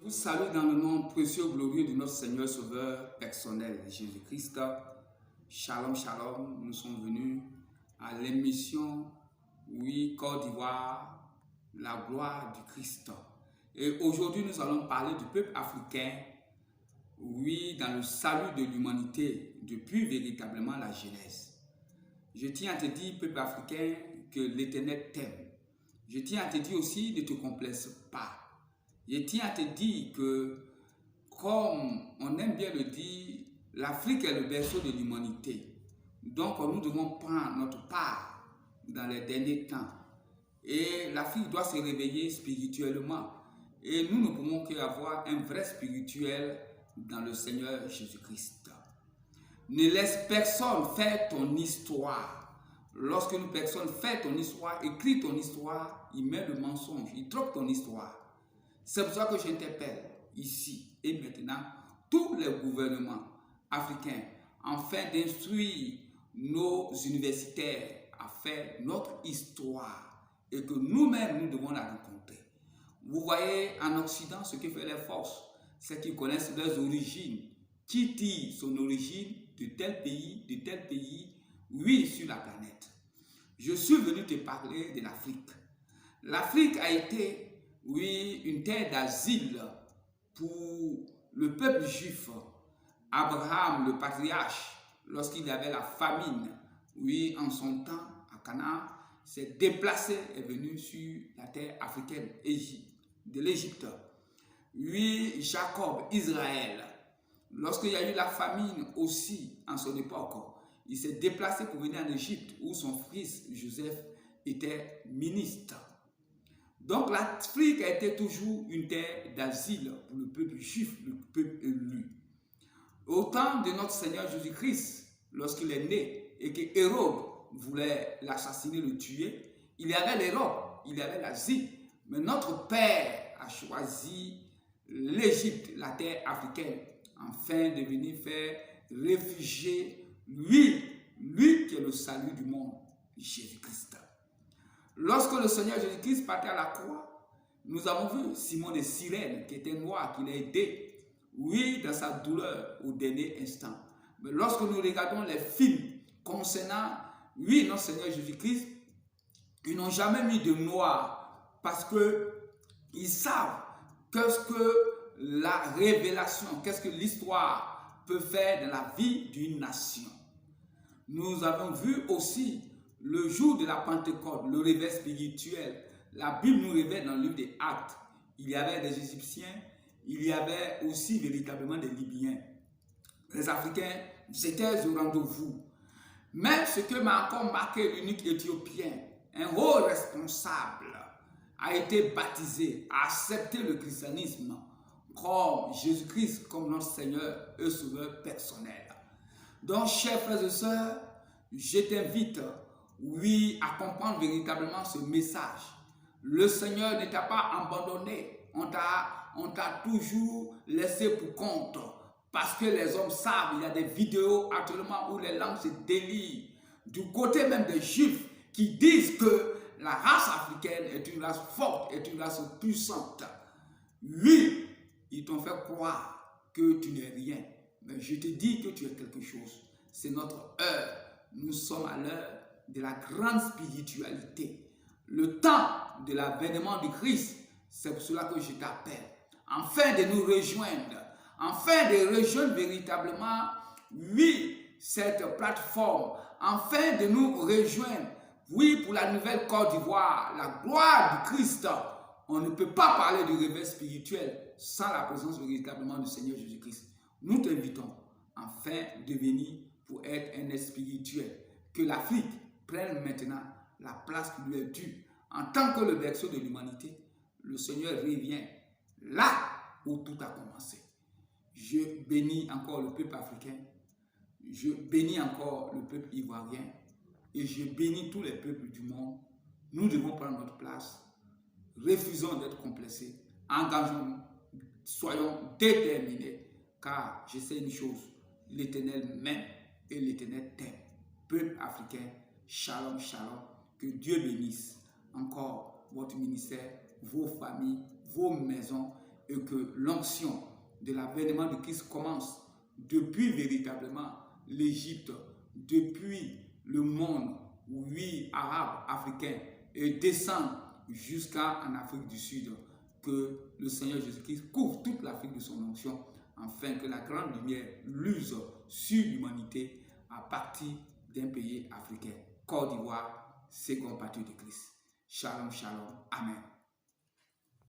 Vous salue dans le nom précieux glorieux de notre Seigneur Sauveur personnel, Jésus-Christ. Shalom, shalom. Nous sommes venus à l'émission, Côte d'Ivoire, la gloire du Christ. Et aujourd'hui, nous allons parler du peuple africain, dans le salut de l'humanité, depuis véritablement la Genèse. Je tiens à te dire, peuple africain, que l'Éternel t'aime. Je tiens à te dire aussi, ne te complaise pas. Je tiens à te dire que, comme on aime bien le dire, l'Afrique est le berceau de l'humanité. Donc, nous devons prendre notre part dans les derniers temps. Et l'Afrique doit se réveiller spirituellement. Et nous ne pouvons qu'avoir un vrai spirituel dans le Seigneur Jésus-Christ. Ne laisse personne faire ton histoire. Lorsque une personne fait ton histoire, écrit ton histoire, il met le mensonge, il trompe ton histoire. C'est pour ça que j'interpelle ici et maintenant tous les gouvernements africains afin d'instruire nos universitaires à faire notre histoire et que nous-mêmes nous devons la rencontrer. Vous voyez en Occident ce que fait les forces, c'est qu'ils connaissent leurs origines, qui tire son origine de tel pays, sur la planète. Je suis venu te parler de l'Afrique. L'Afrique a été une terre d'asile pour le peuple juif. Abraham, le patriarche, lorsqu'il y avait la famine, en son temps, à Canaan, s'est déplacé, est venu sur la terre africaine de l'Égypte. Jacob, Israël, lorsqu'il y a eu la famine aussi en son époque, il s'est déplacé pour venir en Égypte où son fils Joseph était ministre. Donc l'Afrique a été toujours une terre d'asile pour le peuple juif, le peuple élu. Au temps de notre Seigneur Jésus-Christ, lorsqu'il est né et que Hérode voulait l'assassiner, le tuer, il y avait l'Europe, il y avait l'Asie. Mais notre Père a choisi l'Égypte, la terre africaine, afin de venir faire réfugier lui qui est le salut du monde, Jésus-Christ. Lorsque le Seigneur Jésus-Christ partait à la croix, nous avons vu Simon de Cyrène qui était noir, qui l'a aidé, dans sa douleur au dernier instant. Mais lorsque nous regardons les films concernant, notre Seigneur Jésus-Christ, ils n'ont jamais mis de noir parce qu'ils savent qu'est-ce que la révélation, qu'est-ce que l'histoire peut faire dans la vie d'une nation. Nous avons vu aussi le jour de la Pentecôte, le réveil spirituel. La Bible nous révèle dans le livre des Actes. Il y avait des Égyptiens, il y avait aussi véritablement des Libyens. Les Africains, c'était au rendez-vous. Mais ce que m'a encore marqué l'unique Éthiopien, un haut responsable, a été baptisé, a accepté le christianisme comme Jésus-Christ, comme notre Seigneur et Sauveur personnel. Donc, chers frères et sœurs, je t'invite à comprendre véritablement ce message. Le Seigneur ne t'a pas abandonné. On t'a toujours laissé pour compte. Parce que les hommes savent, il y a des vidéos actuellement où les langues se délient. Du côté même des Juifs qui disent que la race africaine est une race forte, est une race puissante. Ils t'ont fait croire que tu n'es rien. Mais je te dis que tu es quelque chose. C'est notre heure. Nous sommes à l'heure de la grande spiritualité. Le temps de l'avènement du Christ, c'est pour cela que je t'appelle. Afin de nous rejoindre, afin de rejoindre véritablement, cette plateforme, afin de nous rejoindre, pour la nouvelle Côte d'Ivoire, la gloire du Christ. On ne peut pas parler du réveil spirituel sans la présence véritablement du Seigneur Jésus-Christ. Nous t'invitons afin de venir pour être un être spirituel. Que l'Afrique prenne maintenant la place qui lui est due. En tant que le berceau de l'humanité, le Seigneur revient là où tout a commencé. Je bénis encore le peuple africain, je bénis encore le peuple ivoirien et je bénis tous les peuples du monde. Nous devons prendre notre place, refusons d'être complexés, engageons-nous, soyons déterminés, car je sais une chose, l'Éternel m'aime et l'Éternel t'aime. Peuple africain, shalom, shalom, que Dieu bénisse encore votre ministère, vos familles, vos maisons et que l'onction de l'avènement de Christ commence depuis véritablement l'Égypte, depuis le monde, oui, arabe, africain, et descend jusqu'en Afrique du Sud. Que le Seigneur Jésus-Christ couvre toute l'Afrique de son onction, afin que la grande lumière luse sur l'humanité à partir d'un pays africain. Côte d'Ivoire, second partie de Christ. Shalom, shalom. Amen.